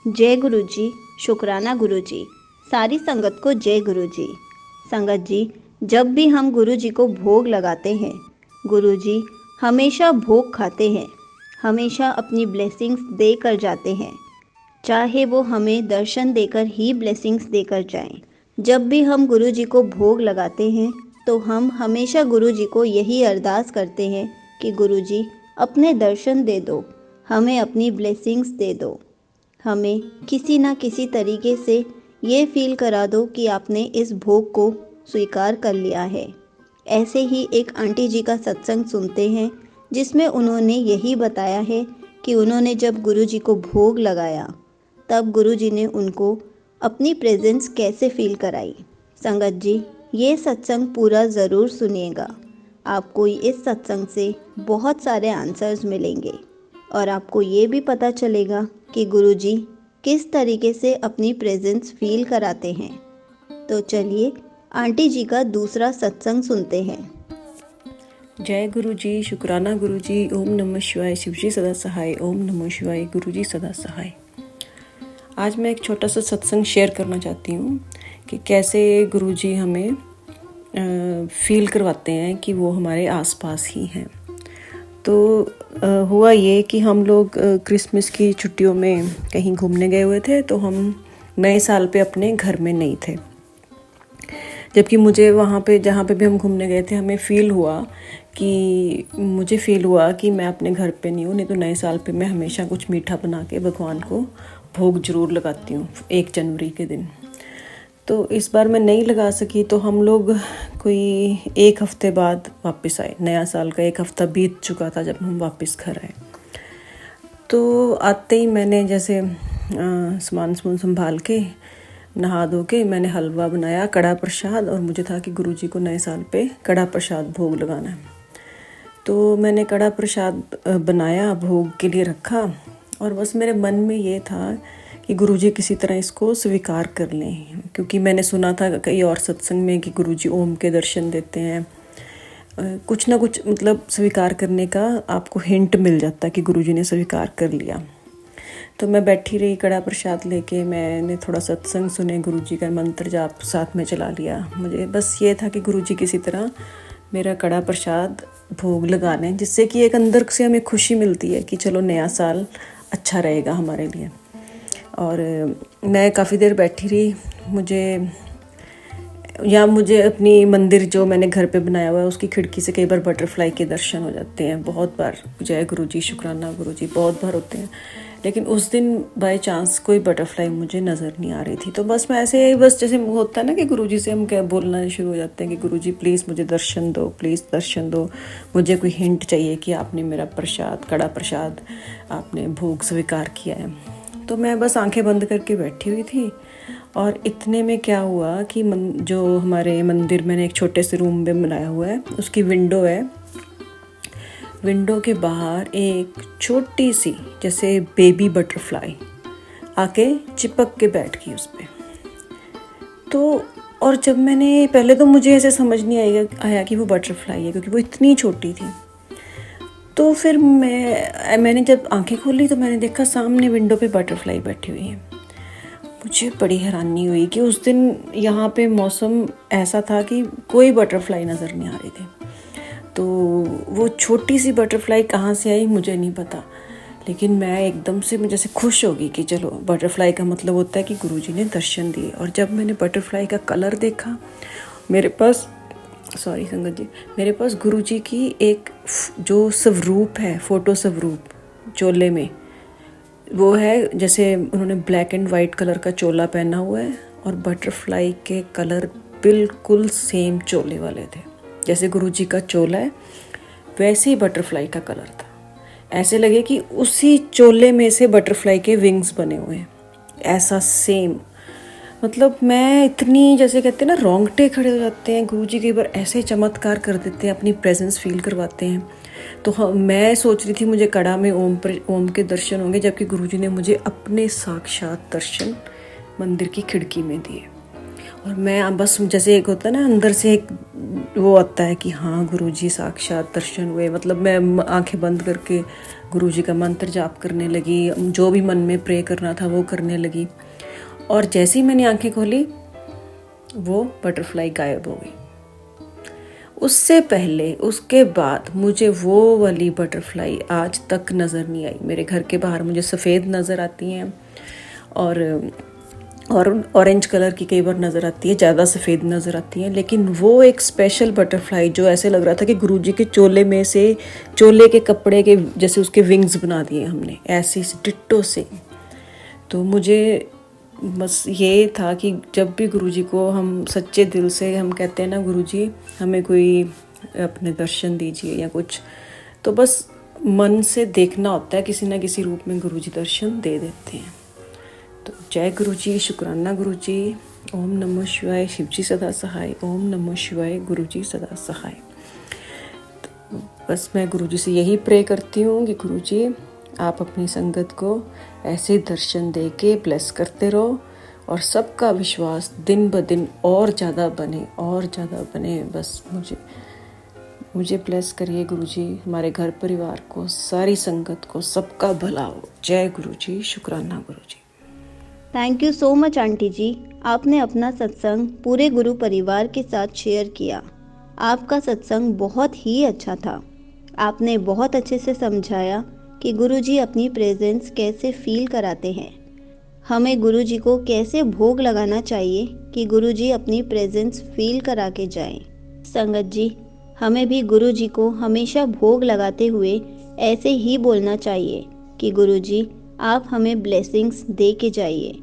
जय गुरु जी। शुक्राना गुरु जी। सारी संगत को जय गुरु जी। संगत जी, जब भी हम गुरु जी को भोग लगाते हैं, गुरु जी हमेशा भोग खाते हैं, हमेशा अपनी ब्लेसिंग्स देकर जाते हैं, चाहे वो हमें दर्शन देकर ही ब्लेसिंग्स देकर जाएं। जब भी हम गुरु जी को भोग लगाते हैं तो हम हमेशा गुरु जी को यही अरदास करते हैं कि गुरु जी अपने दर्शन दे दो, हमें अपनी ब्लेसिंग्स दे दो, हमें किसी ना किसी तरीके से ये फील करा दो कि आपने इस भोग को स्वीकार कर लिया है। ऐसे ही एक आंटी जी का सत्संग सुनते हैं जिसमें उन्होंने यही बताया है कि उन्होंने जब गुरु जी को भोग लगाया तब गुरु जी ने उनको अपनी प्रेजेंस कैसे फील कराई। संगत जी, ये सत्संग पूरा ज़रूर सुनिएगा। आपको इस सत्संग से बहुत सारे आंसर्स मिलेंगे और आपको ये भी पता चलेगा कि गुरुजी किस तरीके से अपनी प्रेजेंस फील कराते हैं। तो चलिए आंटी जी का दूसरा सत्संग सुनते हैं। जय गुरु जी। शुक्राना गुरु जी। ओम नमः शिवाय। शिव जी सदा सहाय। ओम नमः शिवाय। गुरु जी सदा सहाय। आज मैं एक छोटा सा सत्संग शेयर करना चाहती हूँ कि कैसे गुरु जी हमें फील करवाते हैं कि वो हमारे आसपास ही हैं। तो हुआ ये कि हम लोग क्रिसमस की छुट्टियों में कहीं घूमने गए हुए थे, तो हम नए साल पे अपने घर में नहीं थे। जबकि मुझे वहाँ पे जहाँ पे भी हम घूमने गए थे मुझे फील हुआ कि मैं अपने घर पे नहीं हूँ। नहीं तो नए साल पे मैं हमेशा कुछ मीठा बना के भगवान को भोग जरूर लगाती हूँ 1 जनवरी के दिन। तो इस बार मैं नहीं लगा सकी, तो हम लोग कोई 1 हफ्ते बाद वापस आए। नया साल का 1 हफ्ता बीत चुका था जब हम वापस घर आए। तो आते ही मैंने जैसे सामान संभाल के नहा धो के मैंने हलवा बनाया, कड़ा प्रसाद, और मुझे था कि गुरुजी को नए साल पे कड़ा प्रसाद भोग लगाना है। तो मैंने कड़ा प्रसाद बनाया, भोग के लिए रखा, और बस मेरे मन में ये था कि गुरुजी किसी तरह इसको स्वीकार कर लें, क्योंकि मैंने सुना था कई और सत्संग में कि गुरुजी ओम के दर्शन देते हैं। कुछ ना कुछ मतलब स्वीकार करने का आपको हिंट मिल जाता है कि गुरुजी ने स्वीकार कर लिया। तो मैं बैठी रही कड़ा प्रसाद लेके, मैंने थोड़ा सत्संग सुने, गुरुजी का मंत्र जाप साथ में चला लिया। मुझे बस ये था कि गुरुजी किसी तरह मेरा कड़ा प्रसाद भोग लगा लें, जिससे कि एक अंदर से हमें खुशी मिलती है कि चलो नया साल अच्छा रहेगा हमारे लिए। और मैं काफ़ी देर बैठी रही। मुझे अपनी मंदिर जो मैंने घर पे बनाया हुआ है उसकी खिड़की से कई बार बटरफ्लाई के दर्शन हो जाते हैं, बहुत बार। जय गुरु जी, शुक्राना गुरु जी, बहुत बार होते हैं। लेकिन उस दिन बाय चांस कोई बटरफ्लाई मुझे नज़र नहीं आ रही थी। तो बस मैं ऐसे ही, बस जैसे होता है ना कि गुरुजी से हम क्या बोलना शुरू हो जाते हैं कि गुरुजी प्लीज़ मुझे दर्शन दो, प्लीज़ दर्शन दो, मुझे कोई हिंट चाहिए कि आपने मेरा प्रसाद, कड़ा प्रसाद आपने भोग स्वीकार किया है। तो मैं बस आंखें बंद करके बैठी हुई थी, और इतने में क्या हुआ कि जो हमारे मंदिर मैंने एक छोटे से रूम में बनाया हुआ है, उसकी विंडो है। विंडो के बाहर एक छोटी सी जैसे बेबी बटरफ्लाई आके चिपक के बैठ गई उस पर। तो और जब मैंने पहले तो मुझे ऐसे समझ नहीं आया कि वो बटरफ्लाई है, क्योंकि वो इतनी छोटी थी। तो फिर मैंने जब आंखें खोली तो मैंने देखा सामने विंडो पे बटरफ्लाई बैठी हुई है। मुझे बड़ी हैरानी हुई कि उस दिन यहाँ पे मौसम ऐसा था कि कोई बटरफ्लाई नज़र नहीं आ रही थी। तो वो छोटी सी बटरफ्लाई कहाँ से आई मुझे नहीं पता, लेकिन मैं एकदम से मुझे जैसे खुश हो गई कि चलो, बटरफ्लाई का मतलब होता है कि गुरुजी ने दर्शन दिए। और जब मैंने बटरफ्लाई का कलर देखा, मेरे पास गुरुजी की एक जो स्वरूप है, फ़ोटो स्वरूप चोले में, वो है जैसे उन्होंने ब्लैक एंड वाइट कलर का चोला पहना हुआ है, और बटरफ्लाई के कलर बिल्कुल सेम चोले वाले थे। जैसे गुरुजी का चोला है वैसे ही बटरफ्लाई का कलर था। ऐसे लगे कि उसी चोले में से बटरफ्लाई के विंग्स बने हुए हैं, ऐसा सेम। मतलब मैं इतनी, जैसे कहते हैं ना, रोंगटे खड़े हो जाते हैं। गुरुजी कई बार ऐसे चमत्कार कर देते हैं, अपनी प्रेजेंस फील करवाते हैं। तो मैं सोच रही थी मुझे कड़ा में ओम के दर्शन होंगे, जबकि गुरुजी ने मुझे अपने साक्षात दर्शन मंदिर की खिड़की में दिए। और मैं बस जैसे एक होता है ना अंदर से एक वो आता है कि हाँ गुरुजी साक्षात दर्शन हुए। मतलब मैं आंखें बंद करके गुरुजी का मंत्र जाप करने लगी, जो भी मन में प्रे करना था वो करने लगी। और जैसे ही मैंने आंखें खोली वो बटरफ्लाई गायब हो गई। उससे पहले उसके बाद मुझे वो वाली बटरफ्लाई आज तक नज़र नहीं आई। मेरे घर के बाहर मुझे सफ़ेद नज़र आती हैं और ऑरेंज कलर की कई बार नज़र आती है, ज़्यादा सफ़ेद नज़र आती हैं। लेकिन वो एक स्पेशल बटरफ्लाई जो ऐसे लग रहा था कि गुरुजी के चोले में से, चोले के कपड़े के जैसे उसके विंग्स बना दिए हमने, ऐसे डिट्टो से। तो मुझे बस ये था कि जब भी गुरुजी को हम सच्चे दिल से हम कहते हैं ना गुरुजी हमें कोई अपने दर्शन दीजिए या कुछ, तो बस मन से देखना होता है, किसी ना किसी रूप में गुरुजी दर्शन दे देते हैं। तो जय गुरुजी, शुक्राना गुरुजी, ओम नमः शिवाय, शिवजी सदा सहाय, ओम नमः शिवाय, गुरुजी सदा सहाय। तो बस मैं गुरुजी से यही प्रे करती हूँ कि गुरुजी आप अपनी संगत को ऐसे दर्शन दे के ब्लेस करते रहो और सबका विश्वास दिन ब दिन और ज़्यादा बने। बस मुझे ब्लेस करिए गुरुजी, हमारे घर परिवार को, सारी संगत को, सबका भला हो। जय गुरुजी, शुक्राना Guruji. Thank you so much aunty ji, आपने अपना सत्संग पूरे गुरु परिवार के साथ शेयर किया। आपका सत्संग बहुत ही अच्छा था। आपने बहुत अच्छे से समझाया कि गुरुजी अपनी प्रेजेंस कैसे फील कराते हैं, हमें गुरुजी को कैसे भोग लगाना चाहिए कि गुरुजी अपनी प्रेजेंस फील करा के जाएं। संगत जी, हमें भी गुरुजी को हमेशा भोग लगाते हुए ऐसे ही बोलना चाहिए कि गुरुजी आप हमें ब्लेसिंग्स दे के जाइए।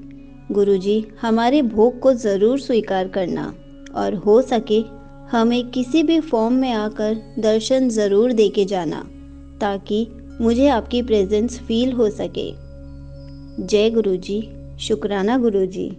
गुरुजी हमारे भोग को ज़रूर स्वीकार करना और हो सके हमें किसी भी फॉर्म में आकर दर्शन ज़रूर दे के जाना, ताकि मुझे आपकी प्रेजेंस फील हो सके। जय गुरुजी, शुक्राना गुरुजी।